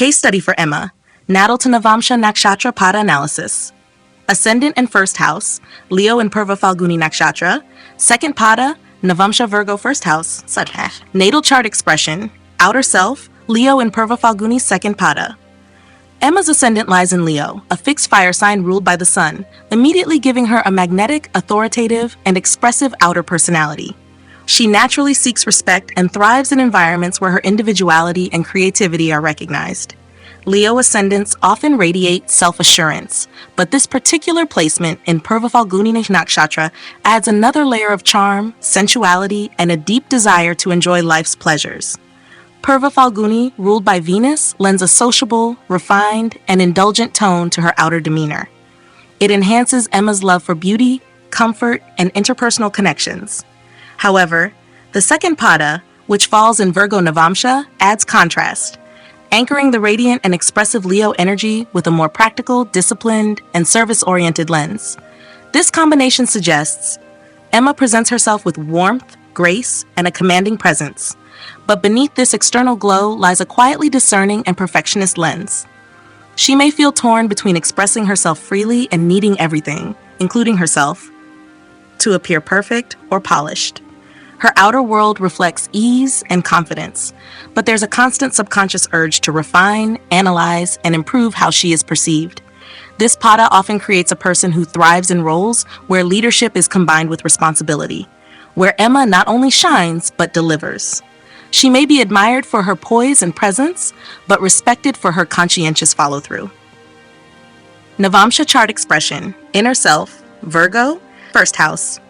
Case study for Emma, Natal to Navamsha Nakshatra Pada analysis. Ascendant and first house, Leo and Purva Phalguni Nakshatra. Second Pada, Navamsha Virgo first house, Sadhash. Natal chart expression, outer self, Leo and Purva Phalguni second Pada. Emma's ascendant lies in Leo, a fixed fire sign ruled by the sun, immediately giving her a magnetic, authoritative, and expressive outer personality. She naturally seeks respect and thrives in environments where her individuality and creativity are recognized. Leo ascendants often radiate self-assurance, but this particular placement in Purva Phalguni Nakshatra adds another layer of charm, sensuality, and a deep desire to enjoy life's pleasures. Purva Phalguni, ruled by Venus, lends a sociable, refined, and indulgent tone to her outer demeanor. It enhances Emma's love for beauty, comfort, and interpersonal connections. However, the second Pada, which falls in Virgo Navamsha, adds contrast, anchoring the radiant and expressive Leo energy with a more practical, disciplined, and service-oriented lens. This combination suggests Emma presents herself with warmth, grace, and a commanding presence. But beneath this external glow lies a quietly discerning and perfectionist lens. She may feel torn between expressing herself freely and needing everything, including herself, to appear perfect or polished. Her outer world reflects ease and confidence, but there's a constant subconscious urge to refine, analyze, and improve how she is perceived. This Pada often creates a person who thrives in roles where leadership is combined with responsibility, where Emma not only shines, but delivers. She may be admired for her poise and presence, but respected for her conscientious follow-through. Navamsha chart expression, inner self, Virgo, first house.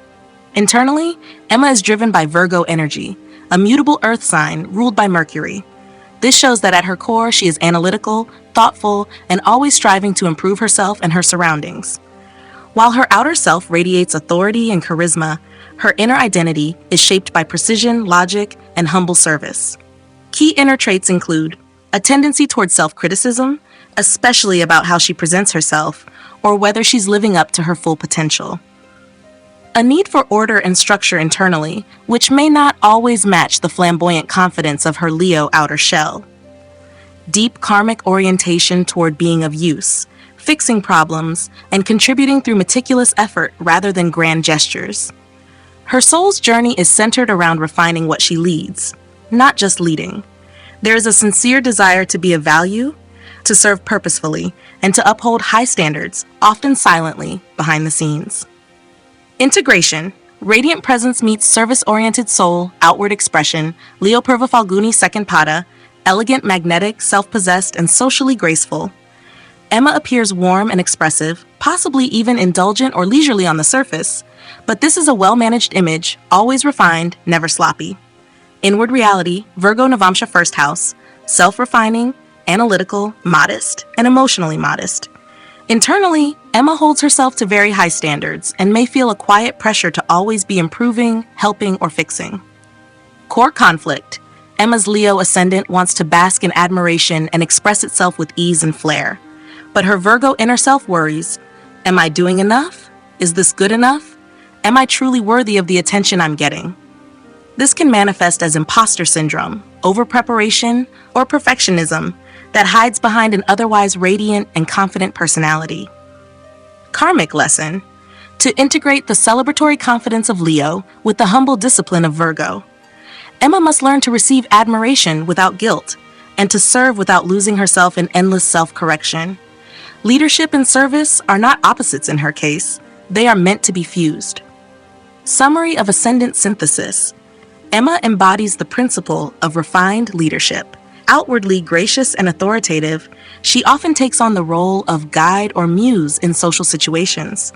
Internally, Emma is driven by Virgo energy, a mutable earth sign ruled by Mercury. This shows that at her core, she is analytical, thoughtful, and always striving to improve herself and her surroundings. While her outer self radiates authority and charisma, her inner identity is shaped by precision, logic, and humble service. Key inner traits include a tendency towards self-criticism, especially about how she presents herself, or whether she's living up to her full potential. A need for order and structure internally, which may not always match the flamboyant confidence of her Leo outer shell. Deep karmic orientation toward being of use, fixing problems, and contributing through meticulous effort rather than grand gestures. Her soul's journey is centered around refining what she leads, not just leading. There is a sincere desire to be of value, to serve purposefully, and to uphold high standards, often silently, behind the scenes. Integration, radiant presence meets service-oriented soul, outward expression, Leo Purva Phalguni second Pada, elegant, magnetic, self-possessed, and socially graceful. Emma appears warm and expressive, possibly even indulgent or leisurely on the surface, but this is a well-managed image, always refined, never sloppy. Inward reality, Virgo Navamsha first house, self-refining, analytical, modest, and emotionally modest. Internally, Emma holds herself to very high standards and may feel a quiet pressure to always be improving, helping, or fixing. Core conflict, Emma's Leo ascendant wants to bask in admiration and express itself with ease and flair. But her Virgo inner self worries, am I doing enough? Is this good enough? Am I truly worthy of the attention I'm getting? This can manifest as imposter syndrome, over-preparation, or perfectionism that hides behind an otherwise radiant and confident personality. Karmic lesson, to integrate the celebratory confidence of Leo with the humble discipline of Virgo. Emma must learn to receive admiration without guilt and to serve without losing herself in endless self-correction. Leadership and service are not opposites in her case, they are meant to be fused. Summary of Ascendant Synthesis. Emma embodies the principle of refined leadership. Outwardly gracious and authoritative, she often takes on the role of guide or muse in social situations.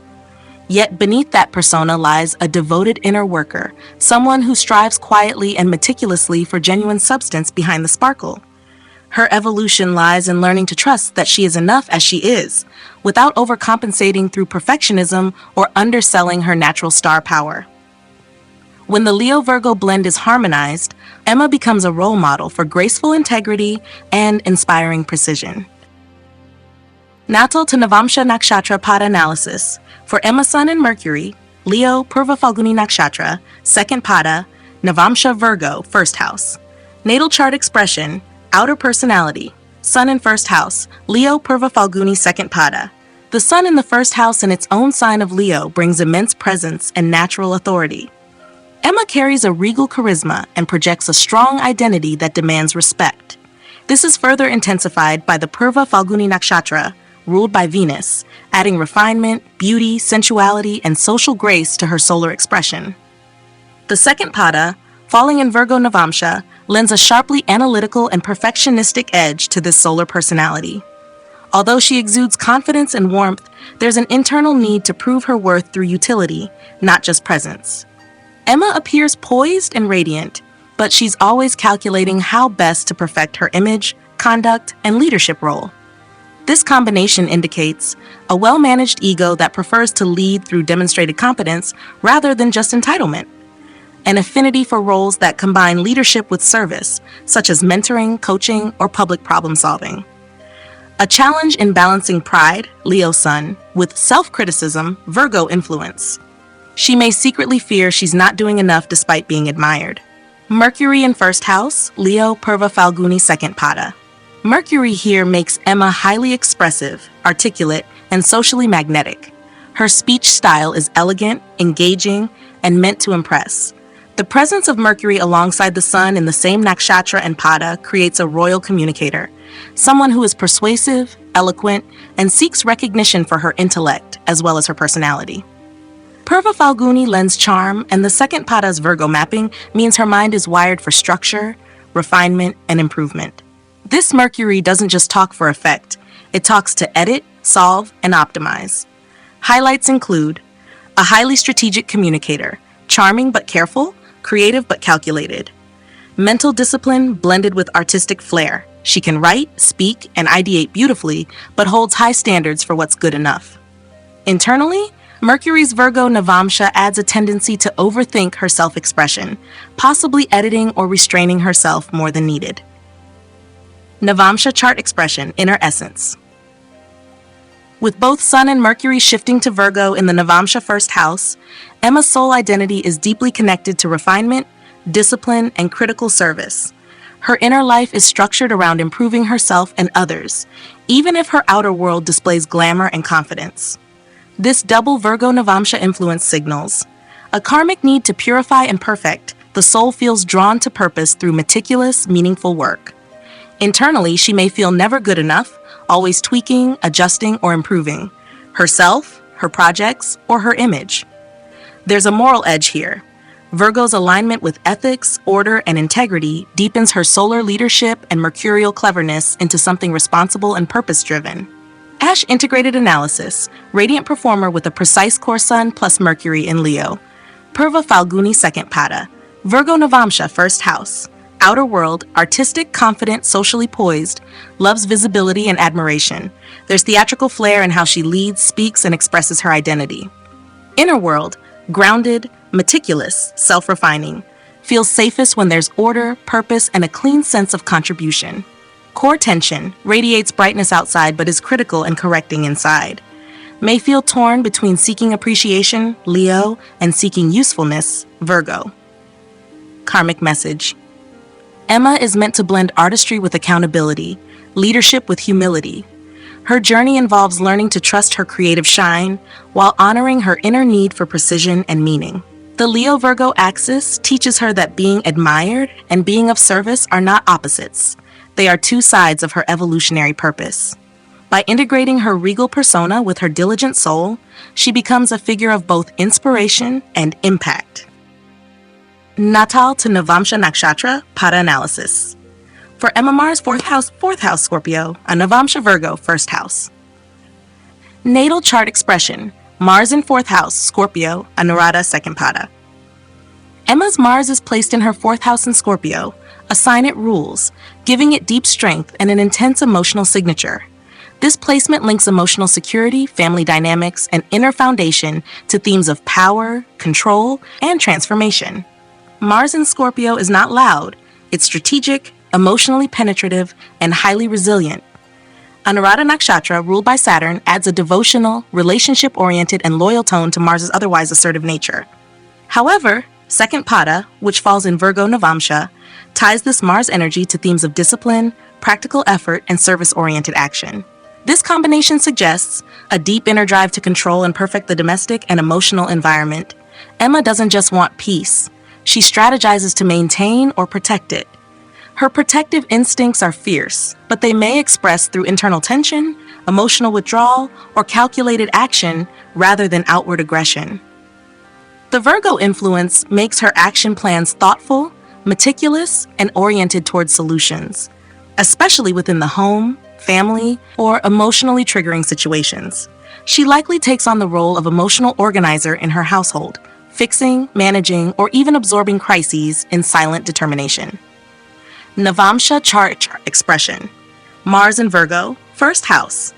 Yet beneath that persona lies a devoted inner worker, someone who strives quietly and meticulously for genuine substance behind the sparkle. Her evolution lies in learning to trust that she is enough as she is, without overcompensating through perfectionism or underselling her natural star power. When the Leo-Virgo blend is harmonized, Emma becomes a role model for graceful integrity and inspiring precision. Natal to Navamsha Nakshatra Pada analysis. For Emma Sun and Mercury, Leo Purva Phalguni Nakshatra, second Pada, Navamsha Virgo, first house. Natal chart expression, outer personality, Sun in first house, Leo Purva Phalguni second Pada. The sun in the first house in its own sign of Leo brings immense presence and natural authority. Emma carries a regal charisma and projects a strong identity that demands respect. This is further intensified by the Purva Phalguni Nakshatra, ruled by Venus, adding refinement, beauty, sensuality, and social grace to her solar expression. The second Pada, falling in Virgo Navamsha, lends a sharply analytical and perfectionistic edge to this solar personality. Although she exudes confidence and warmth, there's an internal need to prove her worth through utility, not just presence. Emma appears poised and radiant, but she's always calculating how best to perfect her image, conduct, and leadership role. This combination indicates a well-managed ego that prefers to lead through demonstrated competence rather than just entitlement, an affinity for roles that combine leadership with service, such as mentoring, coaching, or public problem-solving. A challenge in balancing pride, Leo Sun, with self-criticism, Virgo influence. She may secretly fear she's not doing enough despite being admired. Mercury in first house, Leo Purva Phalguni second Pada. Mercury here makes Emma highly expressive, articulate, and socially magnetic. Her speech style is elegant, engaging, and meant to impress. The presence of Mercury alongside the sun in the same nakshatra and pada creates a royal communicator, someone who is persuasive, eloquent, and seeks recognition for her intellect as well as her personality. Purva Phalguni lends charm, and the second pada's Virgo mapping means her mind is wired for structure, refinement, and improvement. This Mercury doesn't just talk for effect, it talks to edit, solve, and optimize. Highlights include a highly strategic communicator, charming but careful, creative but calculated. Mental discipline blended with artistic flair. She can write, speak, and ideate beautifully, but holds high standards for what's good enough. Internally, Mercury's Virgo Navamsha adds a tendency to overthink her self-expression, possibly editing or restraining herself more than needed. Navamsha chart expression, inner essence. With both Sun and Mercury shifting to Virgo in the Navamsha first house, Emma's soul identity is deeply connected to refinement, discipline, and critical service. Her inner life is structured around improving herself and others, even if her outer world displays glamour and confidence. This double Virgo Navamsha influence signals a karmic need to purify and perfect. The soul feels drawn to purpose through meticulous, meaningful work. Internally, she may feel never good enough, always tweaking, adjusting, or improving herself, her projects, or her image. There's a moral edge here. Virgo's alignment with ethics, order, and integrity deepens her solar leadership and mercurial cleverness into something responsible and purpose-driven. Ash Integrated Analysis, radiant performer with a precise core sun plus Mercury in Leo. Purva Phalguni second Pada. Virgo Navamsha first house. Outer world, artistic, confident, socially poised, loves visibility and admiration. There's theatrical flair in how she leads, speaks, and expresses her identity. Inner world, grounded, meticulous, self-refining. Feels safest when there's order, purpose, and a clean sense of contribution. Core tension, radiates brightness outside but is critical and correcting inside. May feel torn between seeking appreciation, Leo, and seeking usefulness, Virgo. Karmic message. Emma is meant to blend artistry with accountability, leadership with humility. Her journey involves learning to trust her creative shine while honoring her inner need for precision and meaning. The Leo-Virgo axis teaches her that being admired and being of service are not opposites. They are two sides of her evolutionary purpose. By integrating her regal persona with her diligent soul, she becomes a figure of both inspiration and impact. Natal to Navamsha Nakshatra Pada analysis. For Emma Mars, fourth house Scorpio, a Navamsha Virgo, first house. Natal chart expression, Mars in fourth house, Scorpio, a Narada, second Pada. Emma's Mars is placed in her fourth house in Scorpio, a sign it rules, giving it deep strength and an intense emotional signature. This placement links emotional security, family dynamics, and inner foundation to themes of power, control, and transformation. Mars in Scorpio is not loud, it's strategic, emotionally penetrative, and highly resilient. Anuradha Nakshatra, ruled by Saturn, adds a devotional, relationship-oriented, and loyal tone to Mars's otherwise assertive nature. However, second Pada, which falls in Virgo Navamsha, ties this Mars energy to themes of discipline, practical effort, and service-oriented action. This combination suggests a deep inner drive to control and perfect the domestic and emotional environment. Emma doesn't just want peace. She strategizes to maintain or protect it. Her protective instincts are fierce, but they may express through internal tension, emotional withdrawal, or calculated action rather than outward aggression. The Virgo influence makes her action plans thoughtful, meticulous, and oriented towards solutions, especially within the home, family, or emotionally triggering situations. She likely takes on the role of emotional organizer in her household, fixing, managing, or even absorbing crises in silent determination. Navamsha chart expression. Mars in Virgo, first house.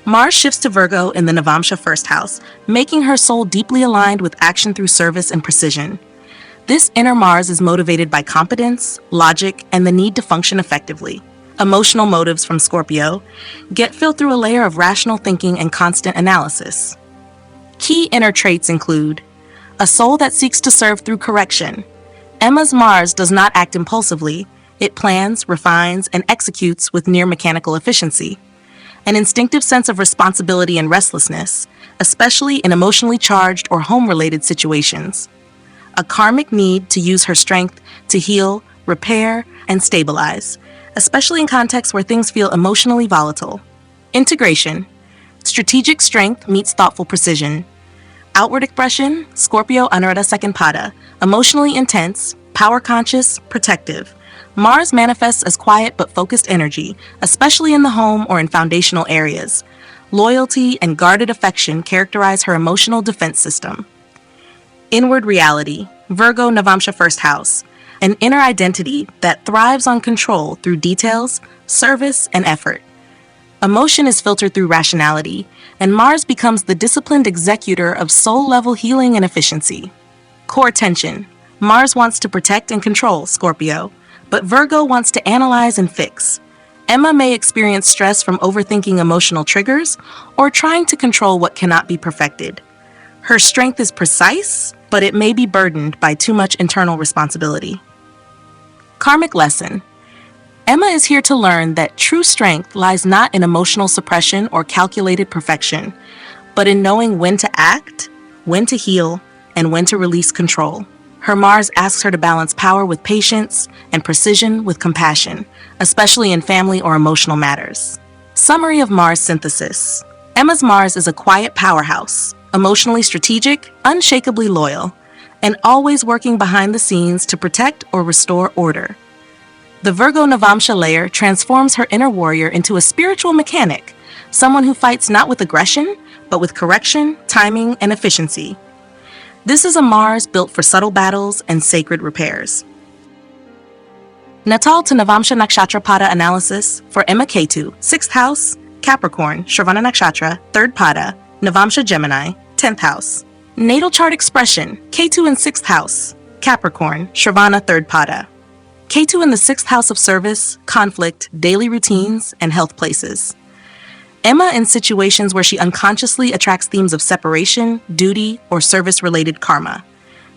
Mars shifts to Virgo in the Navamsha first house, making her soul deeply aligned with action through service and precision. This inner Mars is motivated by competence, logic, and the need to function effectively. Emotional motives from Scorpio get filled through a layer of rational thinking and constant analysis. Key inner traits include a soul that seeks to serve through correction. Emma's Mars does not act impulsively. It plans, refines, and executes with near mechanical efficiency. An instinctive sense of responsibility and restlessness, especially in emotionally charged or home-related situations. A karmic need to use her strength to heal, repair, and stabilize, especially in contexts where things feel emotionally volatile. Integration. Strategic strength meets thoughtful precision. Outward expression, Scorpio Anurata second Pada, emotionally intense, power-conscious, protective. Mars manifests as quiet but focused energy, especially in the home or in foundational areas. Loyalty and guarded affection characterize her emotional defense system. Inward reality, Virgo Navamsha first house, an inner identity that thrives on control through details, service, and effort. Emotion is filtered through rationality, and Mars becomes the disciplined executor of soul-level healing and efficiency. Core tension, Mars wants to protect and control Scorpio, but Virgo wants to analyze and fix. Emma may experience stress from overthinking emotional triggers or trying to control what cannot be perfected. Her strength is precise, but it may be burdened by too much internal responsibility. Karmic lesson. Emma is here to learn that true strength lies not in emotional suppression or calculated perfection, but in knowing when to act, when to heal, and when to release control. Her Mars asks her to balance power with patience and precision with compassion, especially in family or emotional matters. Summary of Mars synthesis. Emma's Mars is a quiet powerhouse, emotionally strategic, unshakably loyal, and always working behind the scenes to protect or restore order. The Virgo Navamsha layer transforms her inner warrior into a spiritual mechanic, someone who fights not with aggression, but with correction, timing, and efficiency. This is a Mars built for subtle battles and sacred repairs. Natal to Navamsha Nakshatra Pada analysis for Emma Ketu, 6th house, Capricorn, Shravana Nakshatra, 3rd Pada, Navamsha Gemini, 10th house. Natal chart expression, Ketu in 6th house, Capricorn, Shravana, 3rd Pada. Ketu in the 6th house of service, conflict, daily routines, and health places. Emma in situations where she unconsciously attracts themes of separation, duty, or service-related karma.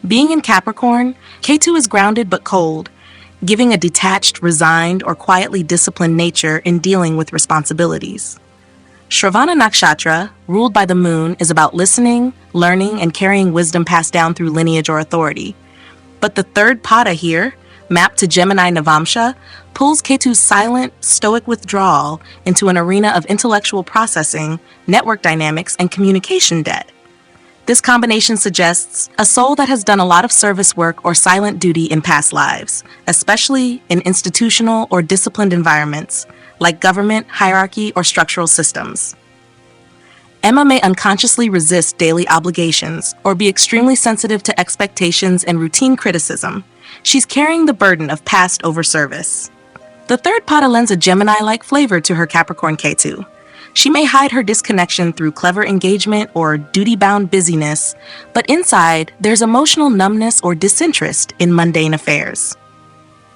Being in Capricorn, Ketu is grounded but cold, giving a detached, resigned, or quietly disciplined nature in dealing with responsibilities. Shravana Nakshatra, ruled by the moon, is about listening, learning, and carrying wisdom passed down through lineage or authority. But the 3rd Pada here, mapped to Gemini Navamsha, pulls Ketu's silent, stoic withdrawal into an arena of intellectual processing, network dynamics, and communication debt. This combination suggests a soul that has done a lot of service work or silent duty in past lives, especially in institutional or disciplined environments, like government, hierarchy, or structural systems. Emma may unconsciously resist daily obligations or be extremely sensitive to expectations and routine criticism. She's carrying the burden of past overservice. The 3rd Pada lends a Gemini-like flavor to her Capricorn Ketu. She may hide her disconnection through clever engagement or duty-bound busyness, but inside, there's emotional numbness or disinterest in mundane affairs.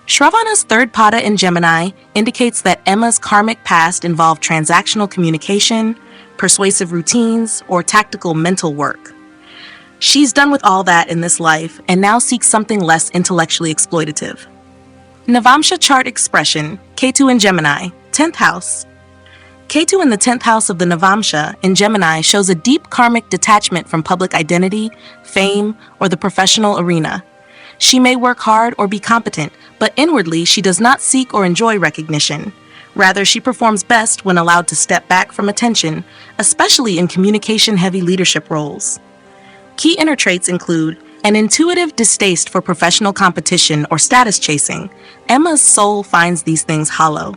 Shravana's 3rd Pada in Gemini indicates that Emma's karmic past involved transactional communication, persuasive routines, or tactical mental work. She's done with all that in this life and now seeks something less intellectually exploitative. Navamsha chart expression, Ketu in Gemini, 10th house. Ketu in the 10th house of the Navamsha in Gemini shows a deep karmic detachment from public identity, fame, or the professional arena. She may work hard or be competent, but inwardly she does not seek or enjoy recognition. Rather, she performs best when allowed to step back from attention, especially in communication-heavy leadership roles. Key inner traits include an intuitive distaste for professional competition or status chasing. Emma's soul finds these things hollow.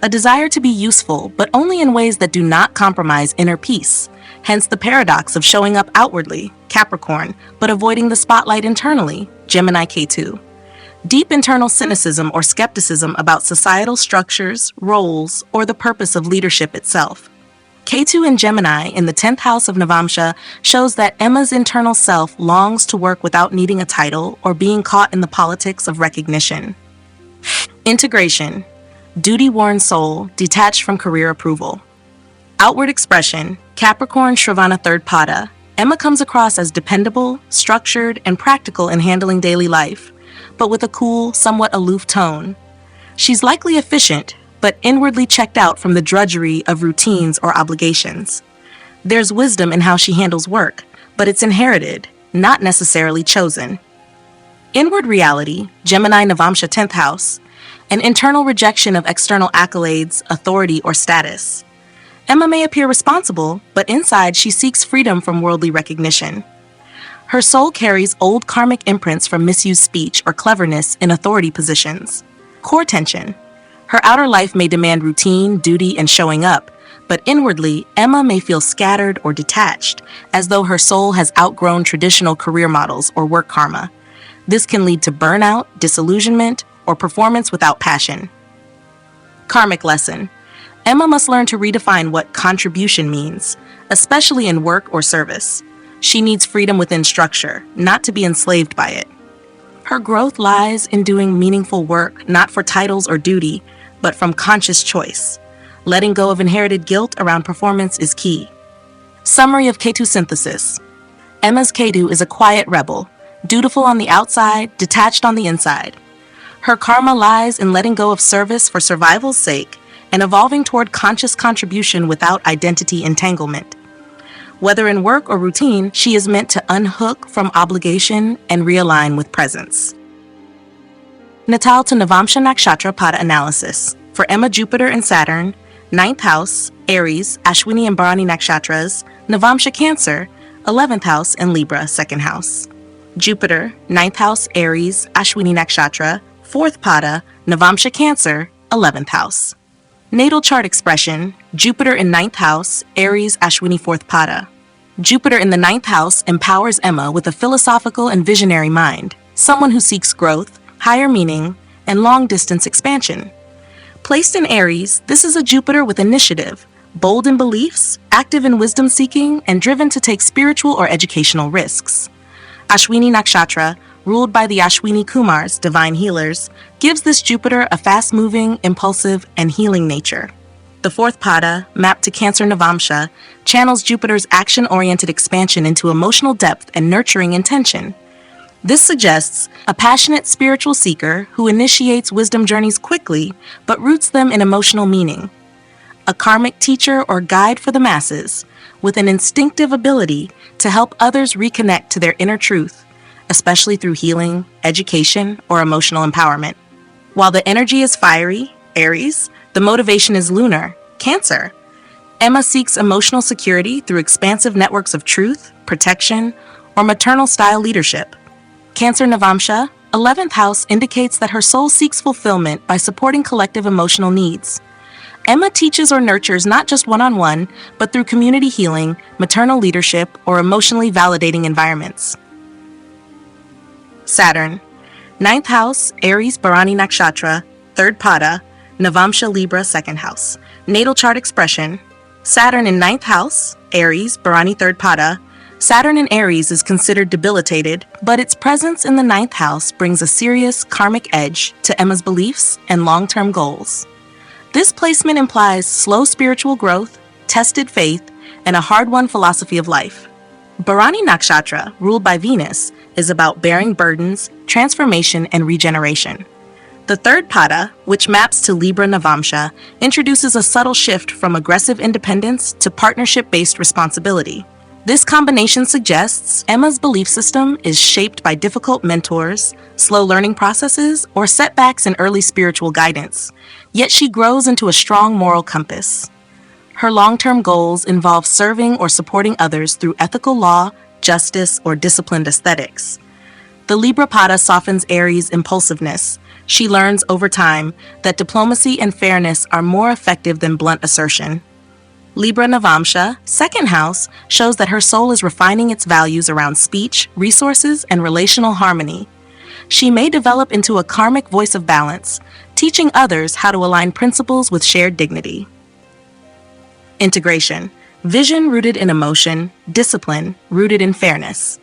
A desire to be useful, but only in ways that do not compromise inner peace. Hence the paradox of showing up outwardly, Capricorn, but avoiding the spotlight internally, Gemini Ketu. Deep internal cynicism or skepticism about societal structures, roles, or the purpose of leadership itself. Ketu in Gemini in the 10th house of Navamsha shows that Emma's internal self longs to work without needing a title or being caught in the politics of recognition. Integration. Duty-worn soul, detached from career approval. Outward expression, Capricorn Shravana 3rd Pada. Emma comes across as dependable, structured, and practical in handling daily life, but with a cool, somewhat aloof tone. She's likely efficient, but inwardly checked out from the drudgery of routines or obligations. There's wisdom in how she handles work, but it's inherited, not necessarily chosen. Inward reality, Gemini Navamsha 10th house. An internal rejection of external accolades, authority, or status. Emma may appear responsible, but inside she seeks freedom from worldly recognition. Her soul carries old karmic imprints from misused speech or cleverness in authority positions. Core tension. Her outer life may demand routine, duty, and showing up, but inwardly, Emma may feel scattered or detached, as though her soul has outgrown traditional career models or work karma. This can lead to burnout, disillusionment, or performance without passion. Karmic lesson. Emma must learn to redefine what contribution means, especially in work or service. She needs freedom within structure, not to be enslaved by it. Her growth lies in doing meaningful work, not for titles or duty, but from conscious choice. Letting go of inherited guilt around performance is key. Summary of Ketu synthesis. Emma's Ketu is a quiet rebel, dutiful on the outside, detached on the inside. Her karma lies in letting go of service for survival's sake and evolving toward conscious contribution without identity entanglement. Whether in work or routine, she is meant to unhook from obligation and realign with presence. Natal to Navamsha Nakshatra Pada analysis. For Emma, Jupiter and Saturn, 9th house, Aries, Ashwini and Bharani Nakshatras, Navamsha Cancer, 11th house, and Libra, 2nd house. Jupiter, 9th house, Aries, Ashwini Nakshatra, 4th Pada, Navamsha Cancer, 11th house. Natal chart expression, Jupiter in 9th house, Aries, Ashwini 4th Pada. Jupiter in the 9th house empowers Emma with a philosophical and visionary mind, someone who seeks growth, higher meaning, and long-distance expansion. Placed in Aries, this is a Jupiter with initiative, bold in beliefs, active in wisdom-seeking, and driven to take spiritual or educational risks. Ashwini Nakshatra, ruled by the Ashwini Kumars, divine healers, gives this Jupiter a fast-moving, impulsive, and healing nature. The 4th Pada, mapped to Cancer Navamsha, channels Jupiter's action-oriented expansion into emotional depth and nurturing intention. This suggests a passionate spiritual seeker who initiates wisdom journeys quickly but roots them in emotional meaning. A karmic teacher or guide for the masses, with an instinctive ability to help others reconnect to their inner truth, especially through healing, education, or emotional empowerment. While the energy is fiery, Aries, the motivation is lunar, Cancer. Emma seeks emotional security through expansive networks of truth, protection, or maternal-style leadership. Cancer Navamsha, 11th house, indicates that her soul seeks fulfillment by supporting collective emotional needs. Emma teaches or nurtures not just one-on-one, but through community healing, maternal leadership, or emotionally validating environments. Saturn, 9th house, Aries, Bharani Nakshatra, 3rd Pada, Navamsha Libra, 2nd house. Natal chart expression. Saturn in 9th house, Aries, Bharani 3rd Pada. Saturn in Aries is considered debilitated, but its presence in the 9th house brings a serious karmic edge to Emma's beliefs and long-term goals. This placement implies slow spiritual growth, tested faith, and a hard-won philosophy of life. Bharani Nakshatra, ruled by Venus, is about bearing burdens, transformation, and regeneration. The third pada, which maps to Libra Navamsha, introduces a subtle shift from aggressive independence to partnership-based responsibility. This combination suggests Emma's belief system is shaped by difficult mentors, slow learning processes, or setbacks in early spiritual guidance, yet she grows into a strong moral compass. Her long-term goals involve serving or supporting others through ethical law, justice, or disciplined aesthetics. The Libra pada softens Aries' impulsiveness. She learns over time that diplomacy and fairness are more effective than blunt assertion. Libra Navamsha, second house, shows that her soul is refining its values around speech, resources, and relational harmony. She may develop into a karmic voice of balance, teaching others how to align principles with shared dignity. Integration. Vision rooted in emotion, discipline rooted in fairness.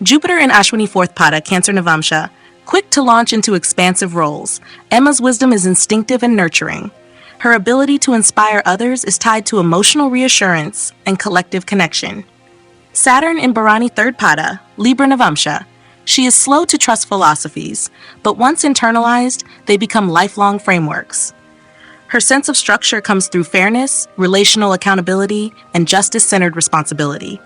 Jupiter in Ashwini fourth pada, Cancer Navamsha, quick to launch into expansive roles. Emma's wisdom is instinctive and nurturing. Her ability to inspire others is tied to emotional reassurance and collective connection. Saturn in Bharani third pada, Libra Navamsha. She is slow to trust philosophies, but once internalized, they become lifelong frameworks. Her sense of structure comes through fairness, relational accountability, and justice-centered responsibility.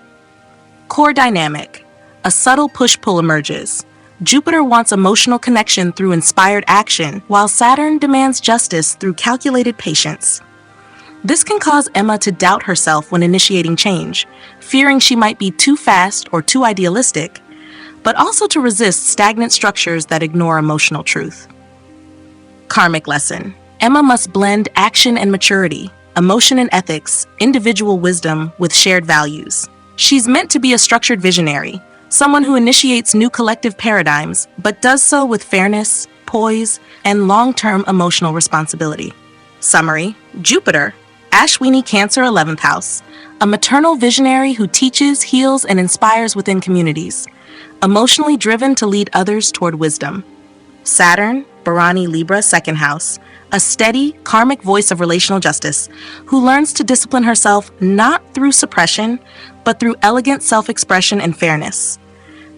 Core dynamic. A subtle push-pull emerges. Jupiter wants emotional connection through inspired action, while Saturn demands justice through calculated patience. This can cause Emma to doubt herself when initiating change, fearing she might be too fast or too idealistic, but also to resist stagnant structures that ignore emotional truth. Karmic lesson. Emma must blend action and maturity, emotion and ethics, individual wisdom with shared values. She's meant to be a structured visionary, someone who initiates new collective paradigms, but does so with fairness, poise, and long-term emotional responsibility. Summary: Jupiter, Ashwini Cancer 11th house, a maternal visionary who teaches, heals, and inspires within communities, emotionally driven to lead others toward wisdom. Saturn, Bharani Libra 2nd house, a steady, karmic voice of relational justice who learns to discipline herself not through suppression, but through elegant self-expression and fairness.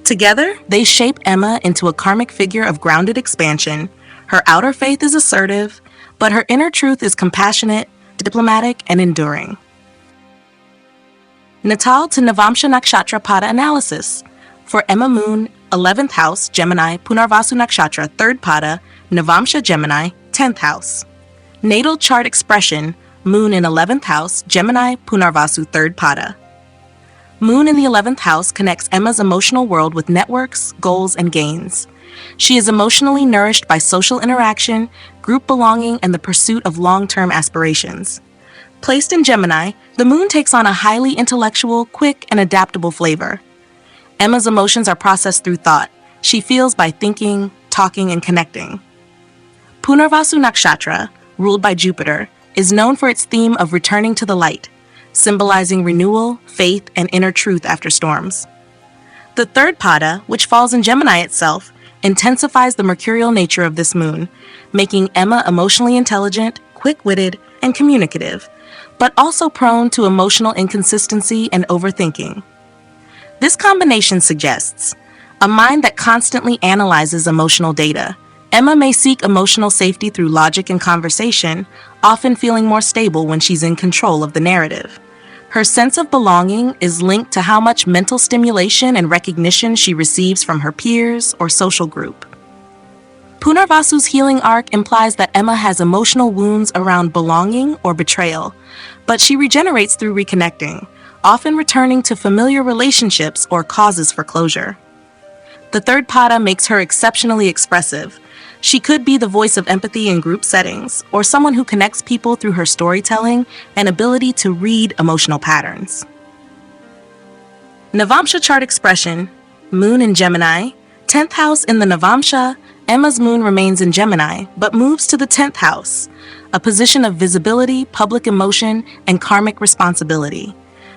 Together, they shape Emma into a karmic figure of grounded expansion. Her outer faith is assertive, but her inner truth is compassionate, diplomatic, and enduring. Natal to Navamsha Nakshatra Pada analysis. For Emma Moon, 11th house, Gemini, Punarvasu Nakshatra, 3rd Pada, Navamsha Gemini, 10th house. Natal chart expression, Moon in 11th house, Gemini, Punarvasu, 3rd Pada. Moon in the 11th house connects Emma's emotional world with networks, goals, and gains. She is emotionally nourished by social interaction, group belonging, and the pursuit of long-term aspirations. Placed in Gemini, the Moon takes on a highly intellectual, quick, and adaptable flavor. Emma's emotions are processed through thought. She feels by thinking, talking, and connecting. Punarvasu Nakshatra, ruled by Jupiter, is known for its theme of returning to the light, symbolizing renewal, faith, and inner truth after storms. The 3rd Pada, which falls in Gemini itself, intensifies the mercurial nature of this moon, making Emma emotionally intelligent, quick-witted, and communicative, but also prone to emotional inconsistency and overthinking. This combination suggests a mind that constantly analyzes emotional data. Emma may seek emotional safety through logic and conversation, often feeling more stable when she's in control of the narrative. Her sense of belonging is linked to how much mental stimulation and recognition she receives from her peers or social group. Punarvasu's healing arc implies that Emma has emotional wounds around belonging or betrayal, but she regenerates through reconnecting, often returning to familiar relationships or causes for closure. The 3rd Pada makes her exceptionally expressive. She could be the voice of empathy in group settings, or someone who connects people through her storytelling and ability to read emotional patterns. Navamsha chart expression, Moon in Gemini, 10th house in the Navamsha. Emma's moon remains in Gemini, but moves to the 10th house, a position of visibility, public emotion, and karmic responsibility.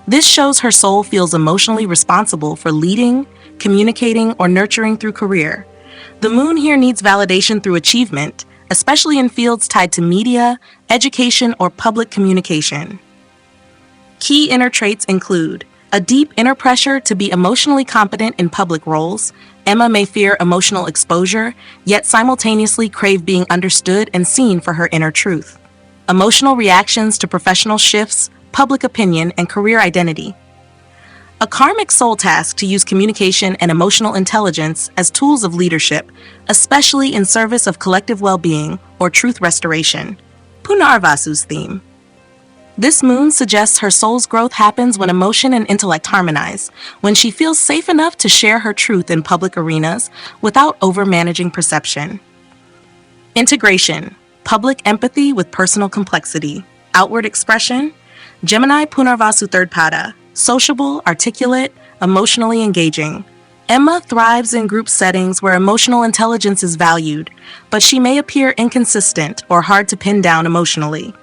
This shows her soul feels emotionally responsible for leading, communicating, or nurturing through career. The moon here needs validation through achievement, especially in fields tied to media, education, or public communication. Key inner traits include A deep inner pressure to be emotionally competent in public roles, Emma may fear emotional exposure, yet simultaneously crave being understood and seen for her inner truth. Emotional reactions to professional shifts, public opinion, and career identity. A karmic soul task to use communication and emotional intelligence as tools of leadership, especially in service of collective well-being or truth restoration. Punarvasu's theme. This moon suggests her soul's growth happens when emotion and intellect harmonize, when she feels safe enough to share her truth in public arenas without over-managing perception. Integration, public empathy with personal complexity. Outward expression, Gemini Punarvasu third pada, sociable, articulate, emotionally engaging. Emma thrives in group settings where emotional intelligence is valued, but she may appear inconsistent or hard to pin down emotionally.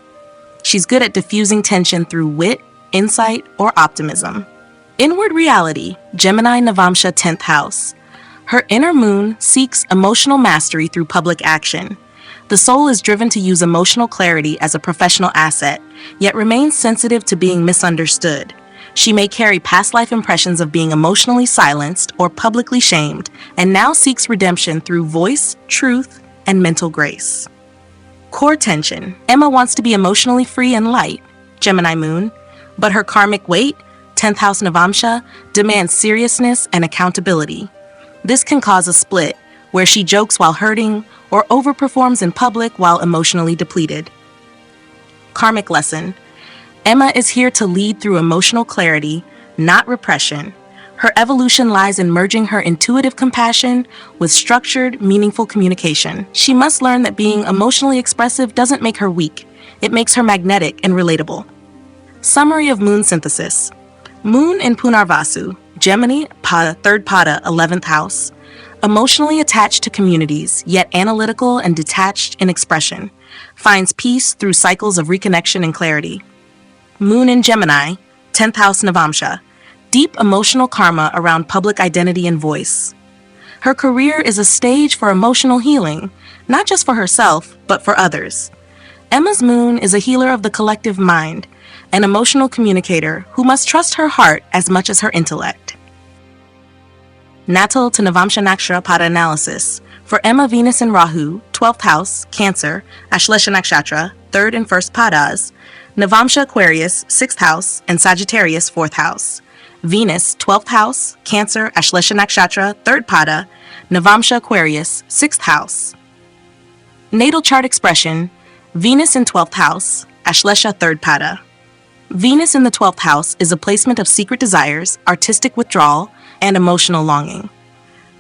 She's good at diffusing tension through wit, insight, or optimism. Inward reality, Gemini Navamsha 10th house. Her inner moon seeks emotional mastery through public action. The soul is driven to use emotional clarity as a professional asset, yet remains sensitive to being misunderstood. She may carry past life impressions of being emotionally silenced or publicly shamed, and now seeks redemption through voice, truth, and mental grace. Core tension. Emma wants to be emotionally free and light, Gemini moon, but her karmic weight, 10th house Navamsha, demands seriousness and accountability. This can cause a split, where she jokes while hurting or overperforms in public while emotionally depleted. Karmic lesson. Emma is here to lead through emotional clarity, not repression. Her evolution lies in merging her intuitive compassion with structured, meaningful communication. She must learn that being emotionally expressive doesn't make her weak. It makes her magnetic and relatable. Summary of moon synthesis. Moon in Punarvasu, Gemini, Pada, third Pada, 11th house. Emotionally attached to communities, yet analytical and detached in expression. Finds peace through cycles of reconnection and clarity. Moon in Gemini, 10th house Navamsha. Deep emotional karma around public identity and voice. Her career is a stage for emotional healing, not just for herself, but for others. Emma's moon is a healer of the collective mind, an emotional communicator who must trust her heart as much as her intellect. Natal to Navamsha Nakshatra Pada analysis. For Emma, Venus and Rahu, 12th house, Cancer, Ashlesha Nakshatra, 3rd and 1st Padas, Navamsha Aquarius, 6th house, and Sagittarius, 4th house. Venus, 12th house, Cancer, Ashlesha Nakshatra, 3rd Pada, Navamsha Aquarius, 6th house. Natal chart expression, Venus in 12th house, Ashlesha 3rd Pada. Venus in the 12th house is a placement of secret desires, artistic withdrawal, and emotional longing.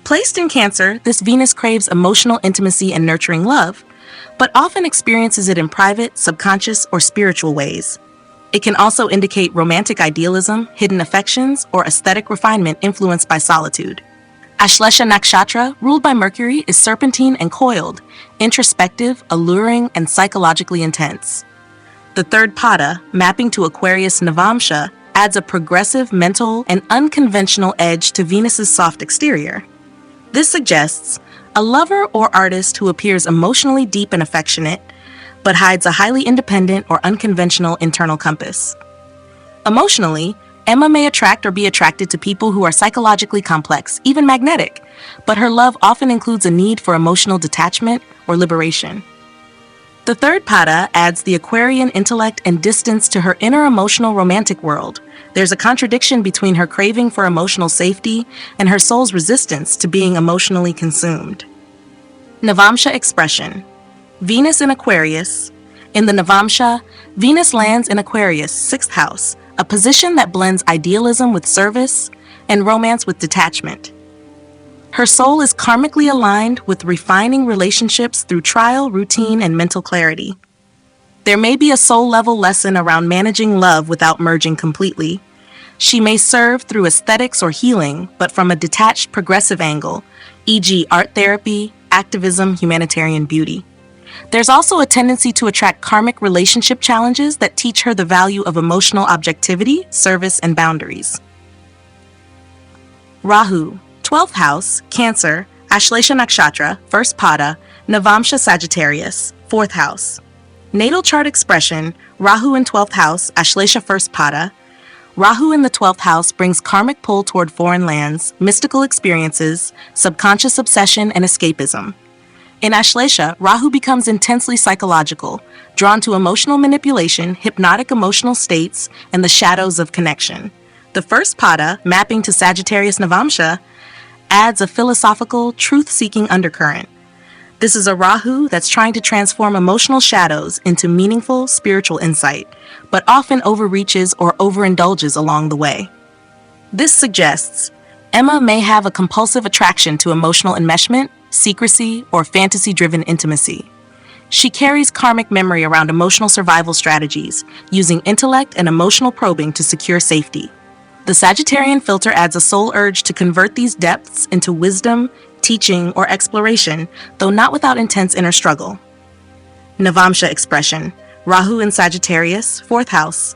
Placed in Cancer, this Venus craves emotional intimacy and nurturing love, but often experiences it in private, subconscious, or spiritual ways. It can also indicate romantic idealism, hidden affections, or aesthetic refinement influenced by solitude. Ashlesha Nakshatra, ruled by Mercury, is serpentine and coiled, introspective, alluring, and psychologically intense. The 3rd Pada, mapping to Aquarius Navamsha, adds a progressive, mental, and unconventional edge to Venus's soft exterior. This suggests a lover or artist who appears emotionally deep and affectionate, but hides a highly independent or unconventional internal compass. Emotionally, Emma may attract or be attracted to people who are psychologically complex, even magnetic, but her love often includes a need for emotional detachment or liberation. The 3rd Pada adds the Aquarian intellect and distance to her inner emotional romantic world. There's a contradiction between her craving for emotional safety and her soul's resistance to being emotionally consumed. Navamsha expression. Venus in Aquarius. In the Navamsha, Venus lands in Aquarius, 6th house, a position that blends idealism with service and romance with detachment. Her soul is karmically aligned with refining relationships through trial, routine, and mental clarity. There may be a soul-level lesson around managing love without merging completely. She may serve through aesthetics or healing, but from a detached, progressive angle, e.g. art therapy, activism, humanitarian beauty. There's also a tendency to attract karmic relationship challenges that teach her the value of emotional objectivity, service, and boundaries. Rahu, 12th house, Cancer, Ashlesha Nakshatra, 1st Pada, Navamsha Sagittarius, 4th house. Natal chart expression, Rahu in 12th house, Ashlesha 1st Pada. Rahu in the 12th house brings karmic pull toward foreign lands, mystical experiences, subconscious obsession, and escapism. In Ashlesha, Rahu becomes intensely psychological, drawn to emotional manipulation, hypnotic emotional states, and the shadows of connection. The first pada, mapping to Sagittarius Navamsha, adds a philosophical, truth-seeking undercurrent. This is a Rahu that's trying to transform emotional shadows into meaningful spiritual insight, but often overreaches or overindulges along the way. This suggests Emma may have a compulsive attraction to emotional enmeshment, secrecy, or fantasy-driven intimacy. She carries karmic memory around emotional survival strategies, using intellect and emotional probing to secure safety. The Sagittarian filter adds a soul urge to convert these depths into wisdom, teaching, or exploration, though not without intense inner struggle. Navamsha expression, Rahu in Sagittarius, 4th house.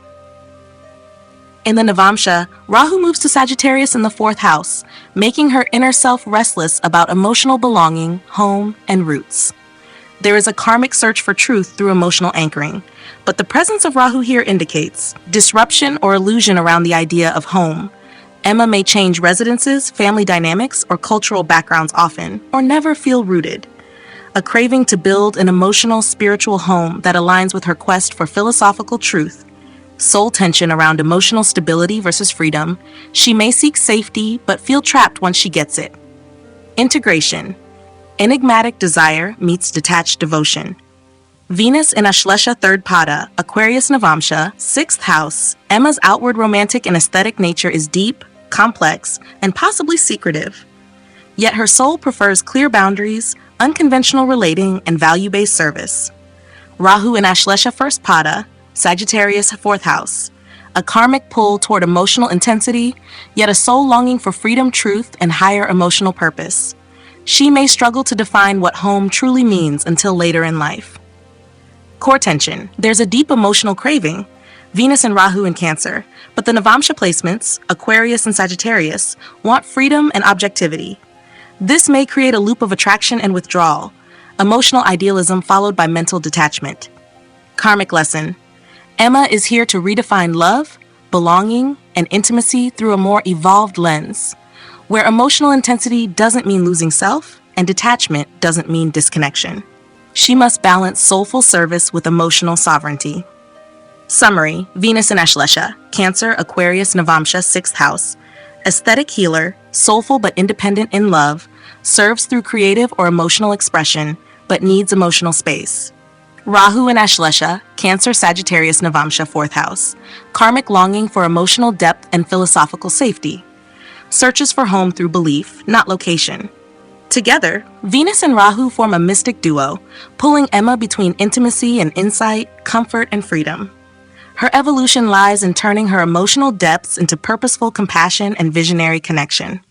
In the Navamsha, Rahu moves to Sagittarius in the 4th house, making her inner self restless about emotional belonging, home, and roots. There is a karmic search for truth through emotional anchoring, but the presence of Rahu here indicates disruption or illusion around the idea of home. Emma may change residences, family dynamics, or cultural backgrounds often, or never feel rooted. A craving to build an emotional, spiritual home that aligns with her quest for philosophical truth. Soul tension around emotional stability versus freedom. She may seek safety, but feel trapped once she gets it. Integration. Enigmatic desire meets detached devotion. Venus in Ashlesha 3rd pada, Aquarius Navamsha, 6th house. Emma's outward romantic and aesthetic nature is deep, complex, and possibly secretive. Yet her soul prefers clear boundaries, unconventional relating, and value-based service. Rahu in Ashlesha 1st pada, Sagittarius 4th house. A karmic pull toward emotional intensity, yet a soul longing for freedom, truth, and higher emotional purpose. She may struggle to define what home truly means until later in life. Core tension. There's a deep emotional craving. Venus and Rahu in Cancer, but the Navamsha placements, Aquarius and Sagittarius, want freedom and objectivity. This may create a loop of attraction and withdrawal, emotional idealism followed by mental detachment. Karmic lesson. Emma is here to redefine love, belonging, and intimacy through a more evolved lens, where emotional intensity doesn't mean losing self, and detachment doesn't mean disconnection. She must balance soulful service with emotional sovereignty. Summary: Venus in Ashlesha, Cancer, Aquarius, Navamsha, 6th house. Aesthetic healer, soulful but independent in love, serves through creative or emotional expression, but needs emotional space. Rahu in Ashlesha, Cancer, Sagittarius, Navamsha, 4th house. Karmic longing for emotional depth and philosophical safety. Searches for home through belief, not location. Together, Venus and Rahu form a mystic duo, pulling Emma between intimacy and insight, comfort and freedom. Her evolution lies in turning her emotional depths into purposeful compassion and visionary connection.